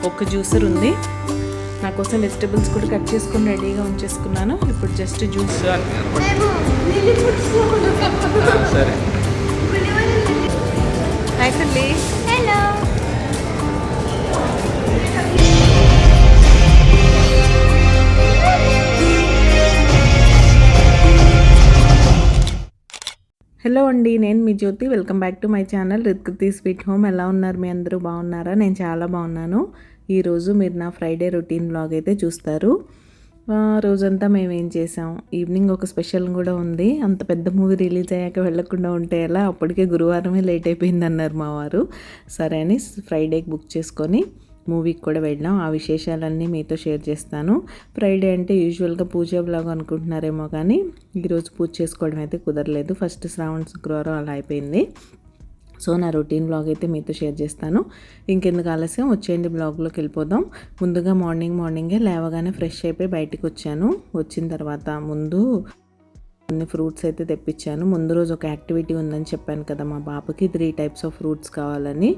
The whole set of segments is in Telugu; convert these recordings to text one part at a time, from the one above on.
ఒక జ్యూసర్ ఉంది నా కోసం. వెజిటబుల్స్ కూడా కట్ చేసుకొని రెడీగా ఉంచేసుకున్నాను. ఇప్పుడు జస్ట్ జ్యూస్. సరే. హాయ్ తల్లి. హలో. హలో అండి, నేను మీ Jyothi. Welcome back to my channel Rithkruthi sweet home. ఎలా ఉన్నారు మీ అందరూ? బాగున్నారా? నేను చాలా బాగున్నాను. ఈరోజు మీరు నా ఫ్రైడే రొటీన్ వ్లాగ్ అయితే చూస్తారు. రోజంతా మేము ఏం చేసాం, ఈవినింగ్ ఒక స్పెషల్ కూడా ఉంది. అంత పెద్ద మూవీ రిలీజ్ అయ్యాక వెళ్ళకుండా ఉంటే ఎలా? అప్పటికే గురువారమే లేట్ అయిపోయింది అన్నారు మా వారు. సరే అని ఫ్రైడేకి బుక్ చేసుకొని మూవీకి కూడా వెళ్ళాం. ఆ విశేషాలన్నీ మీతో షేర్ చేస్తాను. ఫ్రైడే అంటే యూజువల్గా పూజ బ్లాగ్ అనుకుంటున్నారేమో, కానీ ఈరోజు పూజ చేసుకోవడం అయితే కుదరలేదు. ఫస్ట్ శ్రావణ శుక్రవారం అలా అయిపోయింది. సో నా రొటీన్ బ్లాగ్ అయితే మీతో షేర్ చేస్తాను. ఇంకెందుకు ఆలస్యం, వచ్చేయండి బ్లాగ్లోకి వెళ్ళిపోదాం. ముందుగా మార్నింగే లేవగానే ఫ్రెష్ అయిపోయి బయటికి వచ్చాను. వచ్చిన తర్వాత ముందు కొన్ని ఫ్రూట్స్ అయితే తెప్పించాను. ముందు రోజు ఒక యాక్టివిటీ ఉందని చెప్పాను కదా, మా పాపకి 3 టైప్స్ ఆఫ్ ఫ్రూట్స్ కావాలని.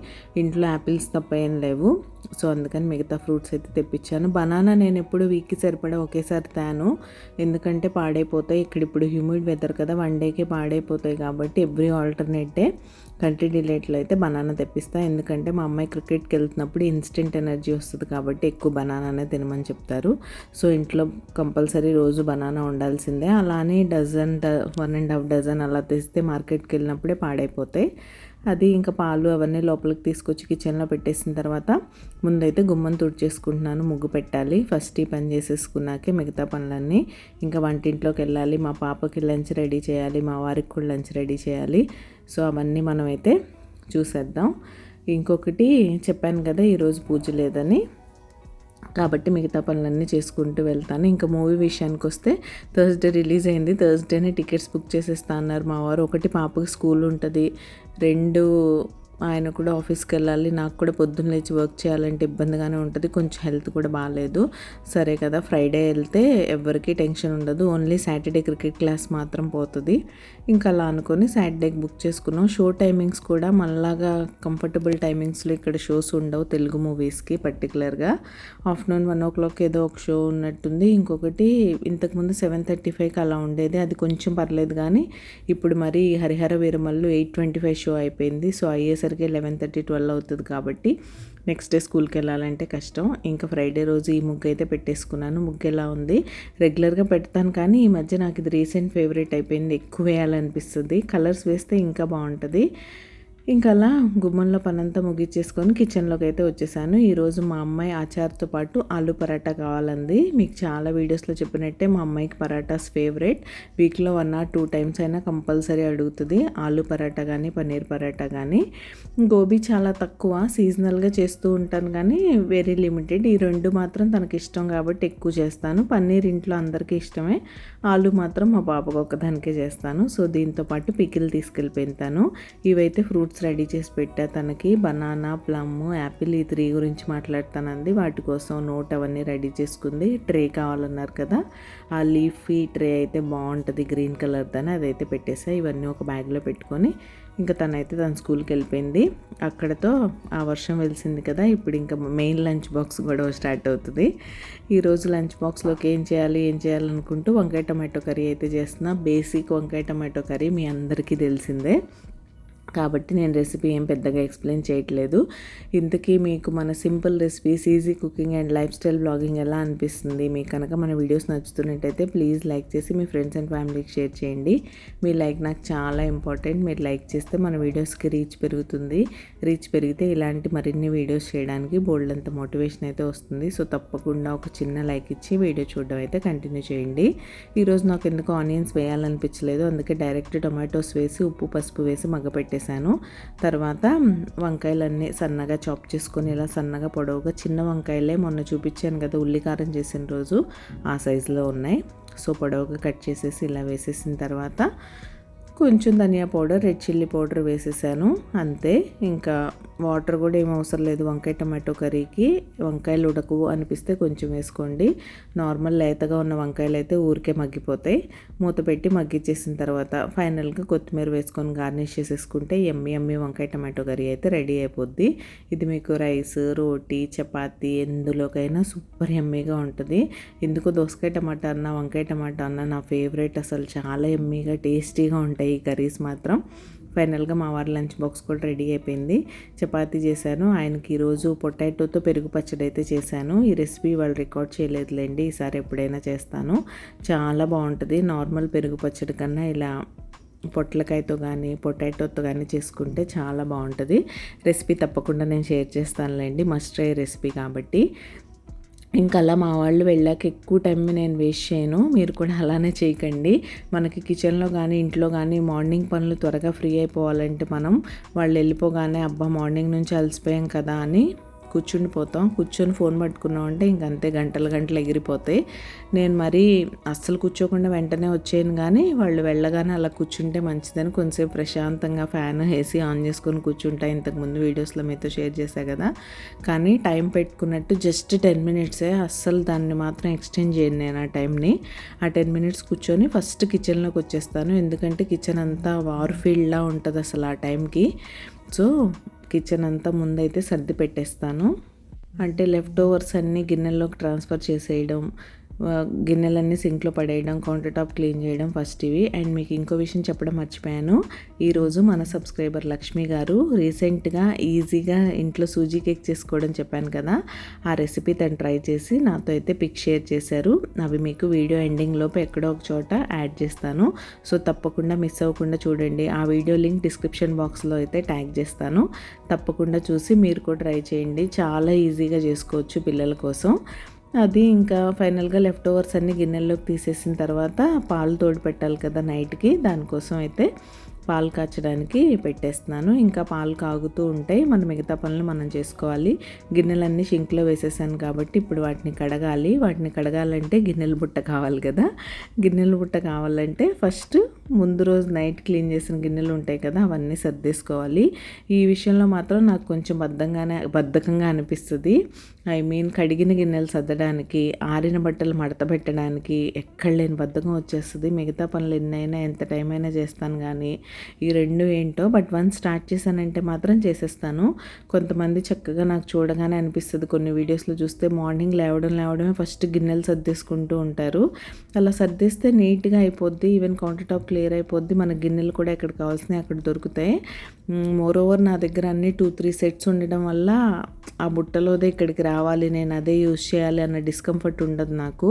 ఇంట్లో యాపిల్స్ తప్ప ఏం లేవు. సో అందుకని మిగతా ఫ్రూట్స్ అయితే తెప్పించాను. బనానా నేను ఎప్పుడు వీక్కి సరిపడా ఒకేసారి తాను, ఎందుకంటే పాడైపోతాయి. ఇక్కడ ఇప్పుడు హ్యూమిడ్ వెదర్ కదా, 1 డేకే పాడైపోతాయి. కాబట్టి ఎవ్రీ ఆల్టర్నేట్ డే కంట్రీ డిలేట్లో అయితే బనానా తెప్పిస్తాను. ఎందుకంటే మా అమ్మాయి క్రికెట్కి వెళ్తున్నప్పుడు ఇన్స్టెంట్ ఎనర్జీ వస్తుంది కాబట్టి ఎక్కువ బనానానే తినమని చెప్తారు. సో ఇంట్లో కంపల్సరీ రోజు బనానా ఉండాల్సిందే. అలానే 1.5 డజన్ అలా తెస్తే మార్కెట్కి వెళ్ళినప్పుడే పాడైపోతాయి. అది ఇంకా పాలు అవన్నీ లోపలికి తీసుకొచ్చి కిచెన్లో పెట్టేసిన తర్వాత ముందైతే గుమ్మం తుడిచేసుకుంటున్నాను. ముగ్గు పెట్టాలి. ఫస్ట్ ఈ పని చేసేసుకున్నాకే మిగతా పనులన్నీ. ఇంకా వంటింట్లోకి వెళ్ళాలి. మా పాపకి లంచ్ రెడీ చేయాలి, మా వారికి కూడా లంచ్ రెడీ చేయాలి. సో అవన్నీ మనమైతే చూసేద్దాం. ఇంకొకటి చెప్పాను కదా, ఈరోజు పూజ లేదని, కాబట్టి మిగతా పనులన్నీ చేసుకుంటూ వెళ్తాను. ఇంకా మూవీ విషయానికి వస్తే థర్స్డే రిలీజ్ అయింది. థర్స్డేనే టికెట్స్ బుక్ చేసేస్తా అన్నారు మా వారు. ఒకటి పాపకి స్కూల్ ఉంటుంది, 2 ఆయన కూడా ఆఫీస్కి వెళ్ళాలి. నాకు కూడా పొద్దున్న లేచి వర్క్ చేయాలంటే ఇబ్బందిగానే ఉంటుంది. కొంచెం హెల్త్ కూడా బాగాలేదు. సరే కదా, ఫ్రైడే వెళ్తే ఎవరికి టెన్షన్ ఉండదు. ఓన్లీ సాటర్డే క్రికెట్ క్లాస్ మాత్రం పోతుంది. ఇంకా అలా అనుకొని సాటర్డేకి బుక్ చేసుకున్నాం. షో టైమింగ్స్ కూడా మనలాగా కంఫర్టబుల్ టైమింగ్స్లో ఇక్కడ షోస్ ఉండవు తెలుగు మూవీస్కి. పర్టికులర్గా ఆఫ్టర్నూన్ 1 o'clock ఏదో ఒక షో ఉన్నట్టుంది. ఇంకొకటి ఇంతకుముందు 7:35కి అలా ఉండేది. అది కొంచెం పర్లేదు, కానీ ఇప్పుడు మరి హరిహర వీరమల్లు 8:25 షో అయిపోయింది. సో అయ్యేసరికి 11:30, 12 అవుతుంది. కాబట్టి నెక్స్ట్ డే స్కూల్కి వెళ్ళాలంటే కష్టం. ఇంకా ఫ్రైడే రోజు ఈ ముగ్గు అయితే పెట్టేసుకున్నాను. ముగ్గు ఎలా ఉంది? రెగ్యులర్గా పెడతాను, కానీ ఈ మధ్య నాకు ఇది రీసెంట్ ఫేవరెట్ అయిపోయింది. ఎక్కువ వేయాలనిపిస్తుంది. కలర్స్ వేస్తే ఇంకా బాగుంటుంది. ఇంకా అలా గుమ్మంలో పనంతా ముగిచ్చేసుకొని కిచెన్లోకి అయితే వచ్చేసాను. ఈరోజు మా అమ్మాయి ఆచార్తో పాటు ఆలు పరాటా కావాలంది. మీకు చాలా వీడియోస్లో చెప్పినట్టే మా అమ్మాయికి పరాటాస్ ఫేవరెట్. వీక్లో 1 or 2 times అయినా కంపల్సరీ అడుగుతుంది. ఆలు పరాటా కానీ పన్నీర్ పరాటా కానీ. గోబీ చాలా తక్కువ, సీజనల్గా చేస్తూ ఉంటాను, కానీ వెరీ లిమిటెడ్. ఈ 2 మాత్రం తనకి ఇష్టం కాబట్టి ఎక్కువ చేస్తాను. పన్నీర్ ఇంట్లో అందరికీ ఇష్టమే, ఆలు మాత్రం మా పాపకు ఒక్కదానికే చేస్తాను. సో దీంతో పాటు పికిల్ తీసుకెళ్ళిపోతాను. ఇవైతే ఫ్రూట్స్ రెడీ చేసి పెట్టా తనకి. బనానా, ప్లమ్, యాపిల్, ఈ 3 గురించి మాట్లాడతానంది. వాటి కోసం నోట్ అవన్నీ రెడీ చేసుకుంది. ట్రే కావాలన్నారు కదా, ఆ లీఫీ ట్రే అయితే బాగుంటుంది గ్రీన్ కలర్దని, అదైతే పెట్టేసా. ఇవన్నీ ఒక బ్యాగ్లో పెట్టుకొని ఇంకా తన స్కూల్కి వెళ్ళిపోయింది. అక్కడతో ఆ వర్షం వెలిసింది కదా, ఇప్పుడు ఇంకా మెయిన్ లంచ్ బాక్స్ గొడవ స్టార్ట్ అవుతుంది. ఈరోజు లంచ్ బాక్స్లోకి ఏం చేయాలనుకుంటూ వంకాయ టమాటో కర్రీ అయితే చేస్తున్నా. బేసిక్ వంకాయ టమాటో కర్రీ మీ అందరికీ తెలిసిందే. కాబట్టి నేను రెసిపీ ఏం పెద్దగా ఎక్స్ప్లెయిన్ చేయట్లేదు. ఇంతకీ మీకు మన simple recipes, easy cooking and life style blogging ఎలా అనిపిస్తుంది? మీకు కనుక మన వీడియోస్ నచ్చుతున్నట్టయితే ప్లీజ్ లైక్ చేసి మీ ఫ్రెండ్స్ అండ్ ఫ్యామిలీకి షేర్ చేయండి. మీ లైక్ నాకు చాలా ఇంపార్టెంట్. మీరు లైక్ చేస్తే మన వీడియోస్కి రీచ్ పెరుగుతుంది. రీచ్ పెరిగితే ఇలాంటి మరిన్ని వీడియోస్ చేయడానికి బోల్డంత మోటివేషన్ అయితే వస్తుంది. సో తప్పకుండా ఒక చిన్న లైక్ ఇచ్చి వీడియో చూడడం అయితే కంటిన్యూ చేయండి. ఈరోజు నాకు ఎందుకు ఆనియన్స్ వేయాలనిపించలేదు, అందుకే డైరెక్ట్ టొమాటోస్ వేసి ఉప్పు పసుపు వేసి మగ్గపెట్టేసాను. తర్వాత వంకాయలన్నీ సన్నగా చాప్ చేసుకొని ఇలా సన్నగా పొడవుగా, చిన్న వంకాయలే మొన్న చూపించాను కదా ఉల్లికారం చేసిన రోజు, ఆ సైజులో ఉన్నాయి. సో పొడవుగా కట్ చేసేసి ఇలా వేసేసిన తర్వాత కొంచెం ధనియా పౌడర్, రెడ్ చిల్లీ పౌడర్ వేసేసాను. అంతే, ఇంకా వాటర్ కూడా ఏం అవసరం లేదు. వంకాయ టమాటో కర్రీకి వంకాయలు ఉడకవు అనిపిస్తే కొంచెం వేసుకోండి. నార్మల్ లేతగా ఉన్న వంకాయలు అయితే ఊరికే మగ్గిపోతాయి. మూత పెట్టి మగ్గిచ్చేసిన తర్వాత ఫైనల్గా కొత్తిమీర వేసుకొని గార్నిష్ చేసేసుకుంటే ఎమ్మి వంకాయ టమాటో కర్రీ అయితే రెడీ అయిపోద్ది. ఇది మీకు రైస్, రోటీ, చపాతీ ఎందులోకైనా సూపర్ ఎమ్మీగా ఉంటుంది. ఎందుకు దోసకాయ టమాటా అన్న వంకాయ టమాటా అన్న నా ఫేవరెట్. అసలు చాలా ఎమ్మీగా టేస్టీగా ఉంటాయి ఈ కర్రీస్ మాత్రం. ఫైనల్గా మా వారి లంచ్ బాక్స్ కూడా రెడీ అయిపోయింది. చపాతీ చేశాను. ఆయనకి ఈరోజు పొటాటోతో పెరుగు పచ్చడి అయితే చేశాను. ఈ రెసిపీ వాళ్ళు రికార్డ్ చేయలేదులేండి, ఈసారి ఎప్పుడైనా చేస్తాను. చాలా బాగుంటుంది. నార్మల్ పెరుగు పచ్చడి కన్నా ఇలా పొట్లకాయతో కానీ పొటాటోతో కానీ చేసుకుంటే చాలా బాగుంటుంది. రెసిపీ తప్పకుండా నేను షేర్ చేస్తానులేండి, మస్ట్ ట్రై రెసిపీ కాబట్టి. ఇంకా అలా మా వాళ్ళు వెళ్ళాక ఎక్కువ టైం నేను వేస్ట్ చేయను. మీరు కూడా అలానే చేయకండి. మనకి కిచెన్లో కానీ ఇంట్లో కానీ మార్నింగ్ పనులు త్వరగా ఫ్రీ అయిపోవాలంటే మనం వాళ్ళు వెళ్ళిపోగానే అబ్బా మార్నింగ్ నుంచి అలసిపోయాం కదా అని కూర్చొని ఫోన్ పట్టుకున్నాం అంటే ఇంకంతే గంటలు ఎగిరిపోతాయి. నేను మరీ అస్సలు కూర్చోకుండా వెంటనే వచ్చాను, కానీ వాళ్ళు వెళ్ళగానే అలా కూర్చుంటే మంచిదని కొంచెంసేపు ప్రశాంతంగా ఫ్యాన్ ఏసీ ఆన్ చేసుకొని కూర్చుంటా. ఇంతకుముందు వీడియోస్లో మీతో షేర్ చేశా కదా. కానీ టైం పెట్టుకున్నట్టు జస్ట్ 10 మినిట్సే, అస్సలు దాన్ని మాత్రం ఎక్స్టెండ్ చేయను నేను ఆ టైంని. ఆ 10 మినిట్స్ కూర్చొని ఫస్ట్ కిచెన్లోకి వచ్చేస్తాను. ఎందుకంటే కిచెన్ అంతా వార్ ఫీల్డ్లా ఉంటుంది అసలు ఆ టైంకి. సో కిచెన్ అంతా ముందైతే సర్ది పెట్టేస్తాను. అంటే లెఫ్ట్ ఓవర్స్ అన్నీ గిన్నెల్లోకి ట్రాన్స్ఫర్ చేసేయడం, గిన్నెలన్నీ సింక్లో పడేయడం, కౌంటర్ టాప్ క్లీన్ చేయడం ఫస్ట్ ఇవి. అండ్ మీకు ఇంకో విషయం చెప్పడం మర్చిపోయాను. ఈరోజు మన సబ్స్క్రైబర్ లక్ష్మి గారు రీసెంట్గా ఈజీగా ఇంట్లో సూజీ కేక్ చేసుకోవడం చెప్పాను కదా, ఆ రెసిపీ తను ట్రై చేసి నాతో అయితే పిక్ షేర్ చేశారు. అవి మీకు వీడియో ఎండింగ్ లోపు ఎక్కడో ఒక చోట యాడ్ చేస్తాను. సో తప్పకుండా మిస్ అవ్వకుండా చూడండి. ఆ వీడియో లింక్ డిస్క్రిప్షన్ బాక్స్లో అయితే ట్యాగ్ చేస్తాను. తప్పకుండా చూసి మీరు కూడా ట్రై చేయండి. చాలా ఈజీగా చేసుకోవచ్చు పిల్లల కోసం. అది ఇంకా ఫైనల్గా లెఫ్ట్ ఓవర్స్ అన్ని గిన్నెల్లోకి తీసేసిన తర్వాత పాలు తోడు పెట్టాలి కదా నైట్కి, దానికోసం అయితే పాలు కాచడానికి పెట్టేస్తున్నాను. ఇంకా పాలు కాగుతూ ఉంటాయి, మన మిగతా పనులు మనం చేసుకోవాలి. గిన్నెలన్నీ షింక్లో వేసేసాను కాబట్టి ఇప్పుడు వాటిని కడగాలి. వాటిని కడగాలంటే గిన్నెల బుట్ట కావాలి కదా. గిన్నెల బుట్ట కావాలంటే ఫస్ట్ ముందు రోజు నైట్ క్లీన్ చేసిన గిన్నెలు ఉంటాయి కదా, అవన్నీ సర్దేసుకోవాలి. ఈ విషయంలో మాత్రం నాకు కొంచెం బద్ధకంగా అనిపిస్తుంది. కడిగిన గిన్నెలు సర్దడానికి, ఆరిన బట్టలు మడత పెట్టడానికి ఎక్కడ లేని బద్ధకం వచ్చేస్తుంది. మిగతా పనులు ఎన్నైనా ఎంత టైం అయినా చేస్తాను, కానీ ఈ రెండు ఏంటో. బట్ వన్స్ స్టార్ట్ చేశానంటే మాత్రం చేసేస్తాను. కొంతమంది చక్కగా నాకు చూడగానే అనిపిస్తుంది, కొన్ని వీడియోస్లో చూస్తే మార్నింగ్ లేవడమే ఫస్ట్ గిన్నెలు సర్దేసుకుంటూ ఉంటారు. అలా సర్దేస్తే నీట్గా అయిపోద్ది. ఈవెన్ కౌంటర్ టాప్ క్లియర్ అయిపోద్ది. మన గిన్నెలు కూడా ఎక్కడ కావాల్సినవి అక్కడ దొరుకుతాయి. మోర్ ఓవర్ నా దగ్గర అన్ని 2-3 సెట్స్ ఉండడం వల్ల ఆ బుట్టలోదే ఇక్కడికి రావాలి, నేను అదే యూజ్ చేయాలి అన్న డిస్కంఫర్ట్ ఉండదు నాకు.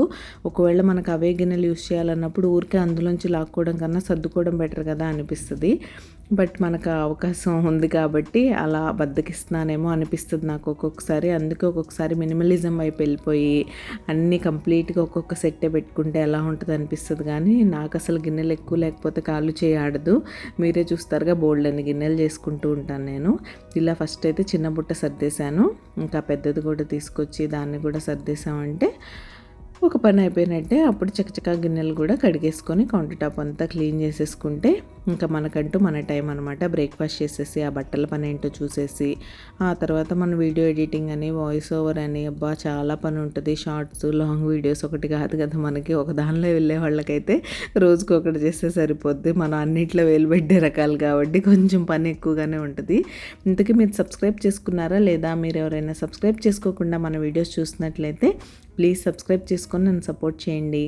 ఒకవేళ మనకు అవే గిన్నెలు యూజ్ చేయాలన్నప్పుడు ఊరికే అందులోంచి లాక్కోవడం కన్నా సర్దుకోవడం బెటర్ కదా అనిపిస్తుంది. బట్ మనకు అవకాశం ఉంది కాబట్టి అలా బద్దకిస్తున్నానేమో అనిపిస్తుంది నాకు ఒక్కొక్కసారి. అందుకే ఒక్కొక్కసారి మినిమలిజం వైపు వెళ్ళిపోయి అన్నీ కంప్లీట్గా ఒక్కొక్క సెట్టే పెట్టుకుంటే ఎలా ఉంటుంది అనిపిస్తుంది. కానీ నాకు అసలు గిన్నెలు ఎక్కువ లేకపోతే కాళ్ళు చేయడదు. మీరే చూస్తారుగా బోల్డ్ అని గిన్నెలు చేసుకుంటూ ఉంటాను నేను. ఇలా ఫస్ట్ అయితే చిన్న బుట్ట సర్దేశాను. ఇంకా పెద్దది కూడా తీసుకొచ్చి దాన్ని కూడా సర్దేశామంటే ఒక పని అయిపోయినట్టే. అప్పుడు చకచకా గిన్నెలు కూడా కడిగేసుకొని కౌంటర్ టాప్ అంతా క్లీన్ చేసేసుకుంటే ఇంకా మనకంటూ మన టైం అనమాట. బ్రేక్ఫాస్ట్ చేసేసి ఆ బట్టల పని ఏంటో చూసేసి ఆ తర్వాత మన వీడియో ఎడిటింగ్ అని, వాయిస్ ఓవర్ అని, అబ్బా చాలా పని ఉంటుంది. షార్ట్స్, లాంగ్ వీడియోస్ ఒకటి కాదు కదా మనకి. ఒక దానిలో వెళ్ళే వాళ్ళకైతే రోజుకి ఒకటి చేస్తే సరిపోద్ది. మనం అన్నిట్లో వేలు పెట్టే రకాలు కాబట్టి కొంచెం పని ఎక్కువగానే ఉంటుంది. ఇంతకీ మీరు సబ్స్క్రైబ్ చేసుకున్నారా లేదా? మీరు ఎవరైనా సబ్స్క్రైబ్ చేసుకోకుండా మన వీడియోస్ చూసినట్లయితే ప్లీజ్ సబ్స్క్రైబ్ చేసుకొని నన్ను సపోర్ట్ చేయండి.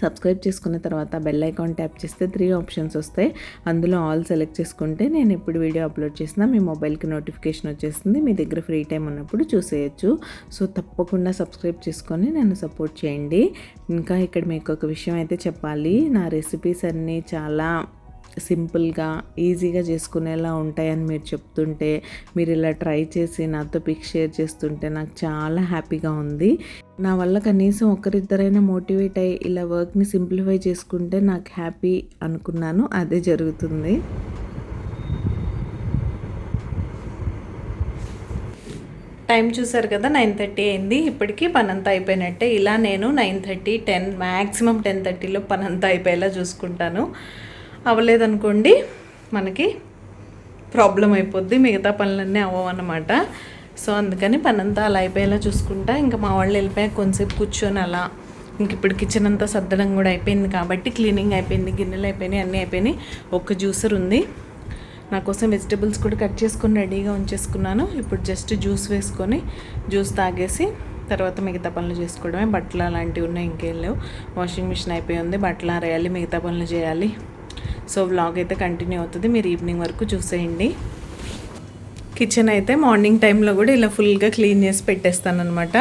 సబ్స్క్రైబ్ చేసుకున్న తర్వాత బెల్ ఐకాన్ ట్యాప్ చేస్తే 3 ఆప్షన్స్ వస్తాయి. అందులో ఆల్ సెలెక్ట్ చేసుకుంటే నేను ఎప్పుడు వీడియో అప్లోడ్ చేసినా మీ మొబైల్కి నోటిఫికేషన్ వచ్చేస్తుంది. మీ దగ్గర ఫ్రీ టైం ఉన్నప్పుడు చూసేయచ్చు. సో తప్పకుండా సబ్స్క్రైబ్ చేసుకొని నన్ను సపోర్ట్ చేయండి. ఇంకా ఇక్కడ మీకు ఒక విషయం అయితే చెప్పాలి. నా రెసిపీస్ అన్నీ చాలా సింపుల్గా ఈజీగా చేసుకునేలా ఉంటాయని మీరు చెప్తుంటే, మీరు ఇలా ట్రై చేసి నాతో పిక్ షేర్ చేస్తుంటే నాకు చాలా హ్యాపీగా ఉంది. నా వల్ల కనీసం ఒకరిద్దరైనా మోటివేట్ అయ్యి ఇలా వర్క్ని సింప్లిఫై చేసుకుంటే నాకు హ్యాపీ అనుకున్నాను. అదే జరుగుతుంది. టైం చూసారు కదా, 9:30 అయింది. ఇప్పటికీ పనంతా అయిపోయినట్టే. ఇలా నేను 9:30, 10 మ్యాక్సిమం 10:30లో పనంతా అయిపోయేలా చూసుకుంటాను. అవ్వలేదనుకోండి మనకి ప్రాబ్లం అయిపోద్ది, మిగతా పనులన్నీ అవ్వవన్నమాట. సో అందుకని పనంతా అలా అయిపోయేలా చూసుకుంటా. ఇంకా మా వాళ్ళు వెళ్ళిపోయాక కొంచెంసేపు కూర్చొని అలా ఇంక ఇప్పుడు కిచెన్ అంతా సర్దడం కూడా అయిపోయింది కాబట్టి క్లీనింగ్ అయిపోయింది, గిన్నెలు అయిపోయినాయి, అన్నీ అయిపోయినాయి. ఒక్క జ్యూసర్ ఉంది. నా కోసం వెజిటబుల్స్ కూడా కట్ చేసుకొని రెడీగా ఉంచేసుకున్నాను. ఇప్పుడు జస్ట్ జ్యూస్ వేసుకొని జ్యూస్ తాగేసి తర్వాత మిగతా పనులు చేసుకోవడమే. బట్టలు అలాంటివి ఉన్నాయి, ఇంకేం లేవు. వాషింగ్ మిషన్ అయిపోయి ఉంది, బట్టలు ఆరేయాలి, మిగతా పనులు చేయాలి. సో వ్లాగ్ అయితే కంటిన్యూ అవుతుంది, మీరు ఈవినింగ్ వరకు చూసేయండి. కిచెన్ అయితే మార్నింగ్ టైంలో కూడా ఇలా ఫుల్గా క్లీన్ చేసి పెట్టేస్తాను అనమాట.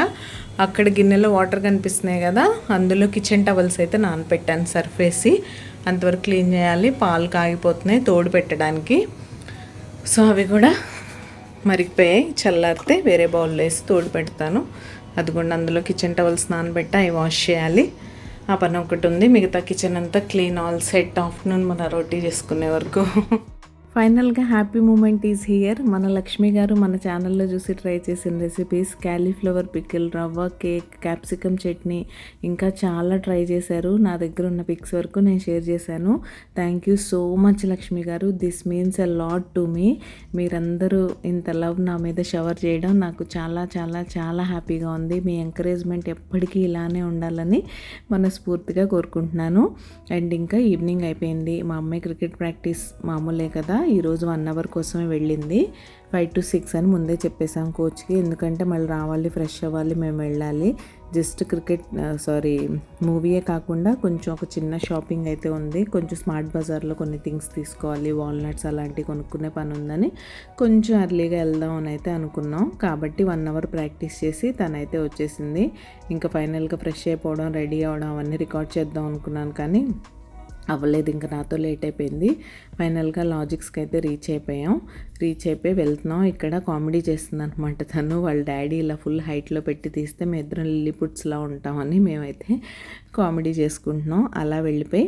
అక్కడ గిన్నెలో వాటర్ కనిపిస్తున్నాయి కదా, అందులో కిచెన్ టవల్స్ అయితే నానపెట్టాను సర్ఫ్ వేసి. అంతవరకు క్లీన్ చేయాలి. పాలు కాగిపోతున్నాయి తోడు పెట్టడానికి. సో అవి కూడా మరిగిపోయాయి, చల్లారితే వేరే బౌల్లో వేసి తోడు పెడతాను. అది కూడా అందులో కిచెన్ టవల్స్ నానబెట్టి అవి వాష్ చేయాలి. ఆ పని ఒకటి ఉంది. మిగతా కిచెన్ అంతా క్లీన్, ఆల్ సెట్. ఆఫ్టర్నూన్ మన రోటీ చేసుకునే వరకు. ఫైనల్గా హ్యాపీ మూమెంట్ ఈజ్ హియర్. మన లక్ష్మి గారు మన ఛానల్లో చూసి ట్రై చేసిన రెసిపీస్ క్యాలీఫ్లవర్ పికిల్, రవ్వ కేక్, క్యాప్సికమ్ చట్నీ, ఇంకా చాలా ట్రై చేశారు. నా దగ్గర ఉన్న పిక్స్ వరకు నేను షేర్ చేశాను. Thank you so much Lakshmi garu. This means a lot to me. మీరందరూ ఇంత లవ్ నా మీద షవర్ చేయడం నాకు చాలా చాలా చాలా హ్యాపీగా ఉంది. మీ ఎంకరేజ్మెంట్ ఎప్పటికీ ఇలానే ఉండాలని మనస్ఫూర్తిగా కోరుకుంటున్నాను. అండ్ ఇంకా ఈవినింగ్ అయిపోయింది. మా అమ్మాయి క్రికెట్ ప్రాక్టీస్ మామూలే కదా, ఈరోజు 1 hour కోసమే వెళ్ళింది. 5 to 6 అని ముందే చెప్పేసాం కోచ్కి, ఎందుకంటే మళ్ళీ రావాలి, ఫ్రెష్ అవ్వాలి, మేము వెళ్ళాలి. జస్ట్ మూవీయే కాకుండా కొంచెం ఒక చిన్న షాపింగ్ అయితే ఉంది. కొంచెం స్మార్ట్ బజార్లో కొన్ని థింగ్స్ తీసుకోవాలి, వాల్నట్స్ అలాంటివి కొనుక్కునే పని ఉందని కొంచెం ఎర్లీగా వెళ్దాం అని అయితే అనుకున్నాం. కాబట్టి 1 hour ప్రాక్టీస్ చేసి తనైతే వచ్చేసింది. ఇంకా ఫైనల్గా ఫ్రెష్ అయిపోవడం, రెడీ అవ్వడం అవన్నీ రికార్డ్ చేద్దాం అనుకున్నాను, కానీ అవ్వలేదు. ఇంకా నాతో లేట్ అయిపోయింది. ఫైనల్గా లాజిక్స్కి అయితే రీచ్ అయిపోయి వెళ్తున్నాం. ఇక్కడ కామెడీ చేస్తుంది అనమాట తను. వాళ్ళ డాడీ ఇలా ఫుల్ హైట్లో పెట్టి తీస్తే మేము ఇద్దరం లిల్లీపుట్స్లా ఉంటామని మేమైతే కామెడీ చేసుకుంటున్నాం. అలా వెళ్ళిపోయి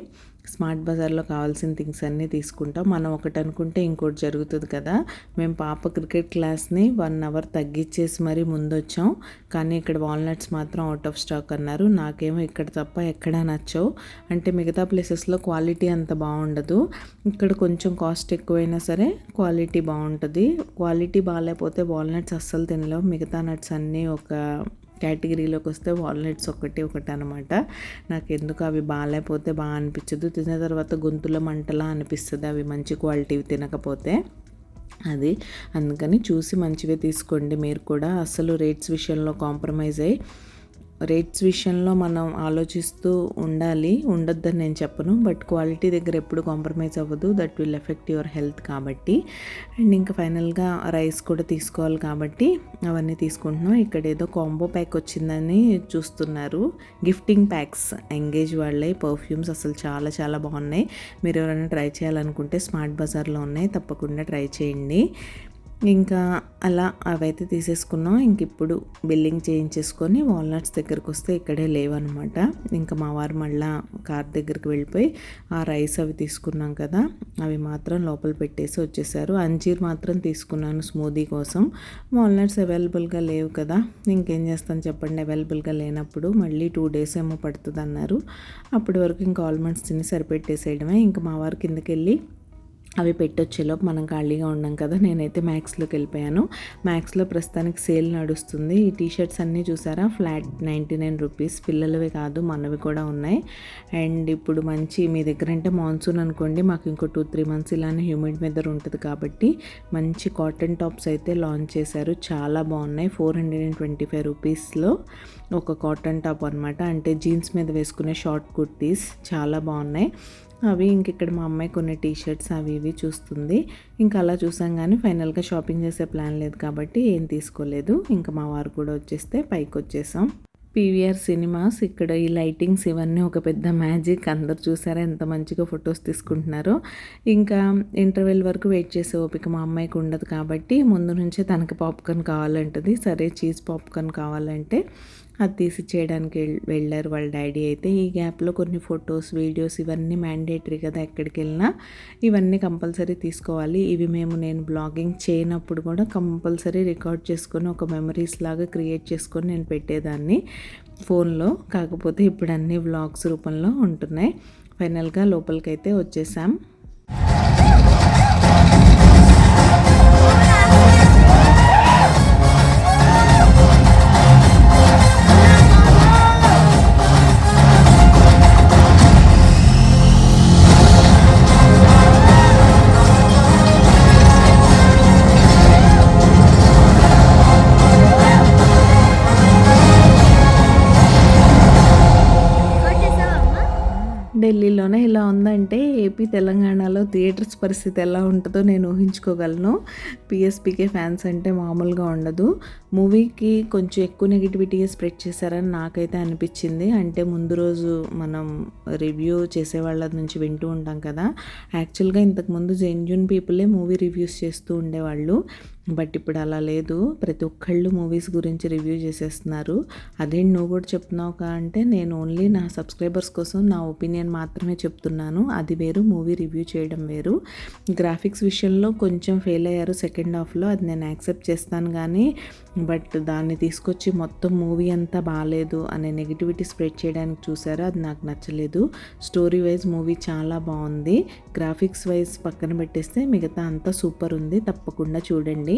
స్మార్ట్ బజార్లో కావాల్సిన థింగ్స్ అన్నీ తీసుకుంటాం. మనం ఒకటి అనుకుంటే ఇంకోటి జరుగుతుంది కదా. మేము పాప క్రికెట్ క్లాస్ని 1 hour తగ్గించేసి మరీ ముందొచ్చాం, కానీ ఇక్కడ వాల్నట్స్ మాత్రం అవుట్ ఆఫ్ స్టాక్ అన్నారు. నాకేమో ఇక్కడ తప్ప ఎక్కడా నచ్చవు. అంటే మిగతా ప్లేసెస్లో క్వాలిటీ అంత బాగుండదు, ఇక్కడ కొంచెం కాస్ట్ ఎక్కువైనా సరే క్వాలిటీ బాగుంటుంది. క్వాలిటీ బాగాలేకపోతే వాల్నట్స్ అస్సలు తినలేవు. మిగతా నట్స్ అన్నీ ఒక కేటగిరీలోకి వస్తే వాల్నట్స్ ఒకటి అనమాట. నాకు ఎందుకు అవి బాగాలేకపోతే బాగా అనిపించదు, తిన్న తర్వాత గొంతులో మంటలా అనిపిస్తుంది అవి మంచి క్వాలిటీవి తినకపోతే. అది అందుకని చూసి మంచివే తీసుకోండి. మీరు కూడా అసలు రేట్స్ విషయంలో కాంప్రమైజ్ అయ్యి, రేట్స్ విషయంలో మనం ఆలోచిస్తూ ఉండొద్దని నేను చెప్పను, బట్ క్వాలిటీ దగ్గర ఎప్పుడు కాంప్రమైజ్ అవ్వదు. That will effect your health కాబట్టి. అండ్ ఇంకా ఫైనల్గా రైస్ కూడా తీసుకోవాలి కాబట్టి అవన్నీ తీసుకుంటున్నాం. ఇక్కడ ఏదో కాంబో ప్యాక్ వచ్చిందని చూస్తున్నారు, గిఫ్టింగ్ ప్యాక్స్, ఎంగేజ్ వాళ్ళే పర్ఫ్యూమ్స్ అసలు చాలా చాలా బాగున్నాయి. మీరు ఎవరైనా ట్రై చేయాలనుకుంటే స్మార్ట్ బజార్లో ఉన్నాయి, తప్పకుండా ట్రై చేయండి. ఇంకా అలా అవైతే తీసేసుకున్నాం. ఇంక ఇప్పుడు బిల్లింగ్ చేయించేసుకొని వాల్నట్స్ దగ్గరకు వస్తే ఇక్కడే లేవన్నమాట. ఇంకా మా వారు మళ్ళీ కార్ దగ్గరికి వెళ్ళిపోయి ఆ రైస్ అవి తీసుకున్నాం కదా, అవి మాత్రం లోపల పెట్టేసి వచ్చేసారు. అంజీర్ మాత్రం తీసుకున్నాను స్మూదీ కోసం. వాల్నట్స్ అవైలబుల్గా లేవు కదా, ఇంకేం చేస్తాను చెప్పండి. అవైలబుల్గా లేనప్పుడు మళ్ళీ 2 days ఏమో పడుతుంది అన్నారు. అప్పటి వరకు ఇంకా ఆల్మండ్స్ తిని సరిపెట్టేసేయడమే. ఇంకా మా వారు కిందకి వెళ్ళి అవి పెట్టొచ్చేలోపు మనం ఖాళీగా ఉన్నాం కదా. నేనైతే మ్యాక్స్లోకి వెళ్ళిపోయాను. మ్యాక్స్లో ప్రస్తుతానికి సేల్ నడుస్తుంది. ఈ టీషర్ట్స్ అన్నీ చూసారా, ఫ్లాట్ 99 రూపీస్. పిల్లలవి కాదు, మనవి కూడా ఉన్నాయి. అండ్ ఇప్పుడు మంచి మీ దగ్గర అంటే మాన్సూన్ అనుకోండి, మాకు ఇంకో 2-3 మంత్స్ ఇలానే హ్యూమిడ్ వెదర్ ఉంటుంది కాబట్టి మంచి కాటన్ టాప్స్ అయితే లాంచ్ చేశారు. చాలా బాగున్నాయి. 425 రూపీస్లో ఒక కాటన్ టాప్ అనమాట. అంటే జీన్స్ మీద వేసుకునే షార్ట్ కుర్తీస్ చాలా బాగున్నాయి అవి. ఇంక ఇక్కడ మా అమ్మాయి కొన్ని టీషర్ట్స్ అవి ఇవి చూస్తుంది. ఇంకా అలా చూసాం కానీ ఫైనల్గా షాపింగ్ చేసే ప్లాన్ లేదు కాబట్టి ఏం తీసుకోలేదు. ఇంకా మా వారు కూడా వచ్చేస్తే పైకి వచ్చేసాం. పీవీఆర్ సినిమాస్, ఇక్కడ ఈ లైటింగ్స్ ఇవన్నీ ఒక పెద్ద మ్యాజిక్. అందరు చూసారా ఎంత మంచిగా ఫొటోస్ తీసుకుంటున్నారో. ఇంకా ఇంటర్వెల్ వరకు వెయిట్ చేసే ఓపిక మా అమ్మాయికి ఉండదు కాబట్టి ముందు నుంచే తనకి పాప్కార్న్ కావాలంటుంది. సరే చీజ్ పాప్కార్న్ కావాలంటే అది తీసి చేయడానికి వెళ్ళారు వాళ్ళ డాడీ అయితే. ఈ గ్యాప్లో కొన్ని ఫొటోస్, వీడియోస్ ఇవన్నీ మ్యాండేటరీ కదా, ఎక్కడికి వెళ్ళినా ఇవన్నీ కంపల్సరీ తీసుకోవాలి. ఇవి నేను బ్లాగింగ్ చేయనప్పుడు కూడా కంపల్సరీ రికార్డ్ చేసుకొని ఒక మెమరీస్ లాగా క్రియేట్ చేసుకొని నేను పెట్టేదాన్ని ఫోన్లో. కాకపోతే ఇప్పుడు అన్నీ వ్లాగ్స్ రూపంలో ఉంటున్నాయి. ఫైనల్గా లోపలికైతే వచ్చేసాం. ఢిల్లీలోనే ఇలా ఉందంటే ఏపీ తెలంగాణలో థియేటర్స్ పరిస్థితి ఎలా ఉంటుందో నేను ఊహించుకోగలను. పిఎస్పీకే ఫ్యాన్స్ అంటే మామూలుగా ఉండదు. మూవీకి కొంచెం ఎక్కువ నెగిటివిటీ స్ప్రెడ్ చేశారని నాకైతే అనిపించింది. అంటే ముందు రోజు మనం రివ్యూ చేసేవాళ్ళ నుంచి వింటూ ఉంటాం కదా, యాక్చువల్గా ఇంతకుముందు జెన్యూన్ పీపులే మూవీ రివ్యూస్ చేస్తూ ఉండేవాళ్ళు. బట్ ఇప్పుడు అలా లేదు. ప్రతి ఒక్కళ్ళు మూవీస్ గురించి రివ్యూ చేసేస్తున్నారు. అదేంటి నువ్వు కూడా చెప్తున్నావు అంటే నేను ఓన్లీ నా సబ్స్క్రైబర్స్ కోసం నా ఒపీనియన్ మాత్రమే చెప్తున్నాను. అది వేరు, మూవీ రివ్యూ చేయడం వేరు. గ్రాఫిక్స్ విషయంలో కొంచెం ఫెయిల్ అయ్యారు సెకండ్ హాఫ్లో, అది నేను యాక్సెప్ట్ చేస్తాను. కానీ బట్ దాన్ని తీసుకొచ్చి మొత్తం మూవీ అంతా బాగాలేదు అనే నెగిటివిటీ స్ప్రెడ్ చేయడానికి చూసారు. అది నాకు నచ్చలేదు. స్టోరీ వైజ్ మూవీ చాలా బాగుంది. గ్రాఫిక్స్ వైజ్ పక్కన పెట్టేస్తే మిగతా అంతా సూపర్ ఉంది. తప్పకుండా చూడండి.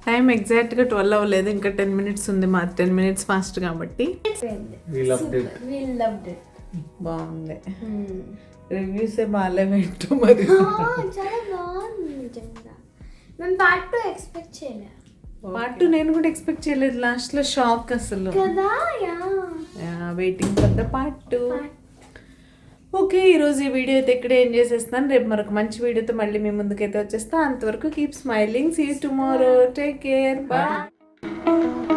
టైం ఎగ్జాక్ట్గా 12 అవ్వలేదు, ఇంకా 10 మినిట్స్ ఉంది. మా 10 మినిట్స్ ఫాస్ట్ కాబట్టి బాగుంది. రివ్యూస్ బాగాలేవేంటో మరి. పార్ట్ 2 ఎక్స్పెక్ట్ చేయలేదు. పార్ట్ 2 నేను కూడా ఎక్స్పెక్ట్ చేయలేదు. లాస్ట్లో షాక్ అసలు. Waiting for the part 2. Okay, ఈరోజు ఈ వీడియో అయితే ఇక్కడే ఏం చేసేస్తాను. రేపు మరొక మంచి వీడియోతో మళ్ళీ మీ ముందుకైతే వచ్చేస్తా. అంతవరకు keep smiling. See you tomorrow. Take care. Bye.